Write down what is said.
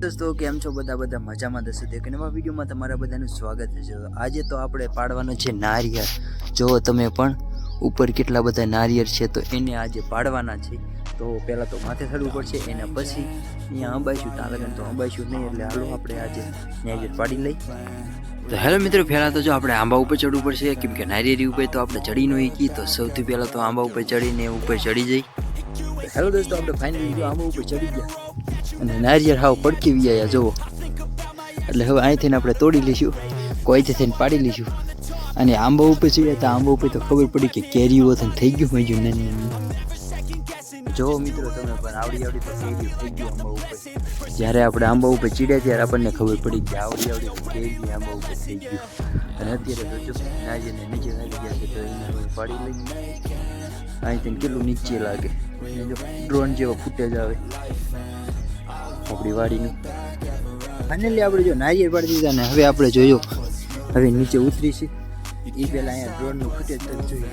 દોસ્તો કેમ છો બધા મજામાં દસો એક નવા વિડીયોમાં તમારા બધાનું સ્વાગત છે। આજે તો આપણે પાડવાનો છે નારિયેળ। જો તમે પણ ઉપર કેટલા બધા નારિયેળ છે તો એને આજે પાડવાના છે। તો પહેલાં તો માથે ચડવું પડશે, એના પછી અહીંયા અંબાઈશું ત્યાં લગન તો અંબાઈશું નહીં, એટલે હાલો આપણે આજે નારિયેળ પાડી લઈ। તો હેલો મિત્રો, પહેલાં તો જો આપણે આંબા ઉપર ચડવું પડશે, કેમ કે નારિયેળી ઉપર તો આપણે ચડી ન શીખી। તો સૌથી પહેલાં તો આંબા ઉપર ચડીને ઉપર ચડી જઈ। હેલો દોસ્તો, આપણે ફાઇનલી જો આંબા ઉપર ચડી ગયા અને નારિયેળ હાવ પડકી વ્યાયા જુઓ। એટલે હવે અહીંથી આપણે તોડી લઈશું, કોઈથી થઈને પાડી લઈશું। અને આંબા ઉપર ચડ્યા તો આંબા ઉપર તો ખબર પડી કે કેરીઓ થઈ ગયું હોય ગયું નાની। જો મિત્રો તમે પણ આવડી તો કેરીઓ થઈ ગયું આંબા ઉપર। જ્યારે આપણે આંબા ઉપર ચડ્યા ત્યારે આપણને ખબર પડી કે આવડી તો કેરી આંબા ઉપર થઈ ગયું। અને અત્યારે તો જો નારિયેળને નીચે આવી ગયા છે, તો એને હવે પાડી લઈ। અહીંથી કેટલું નીચે લાગે, જો ડ્રોન જેવો ફૂટેજ આવે આપણી વાડીનું। ફાઇનલી આપણે જો નારિયેળ પાડી દીધા ને હવે આપણે જોયો હવે નીચે ઉતરીશું એ પહેલાં અહીંયા ડ્રોનનું ફૂટેજ જોઈએ।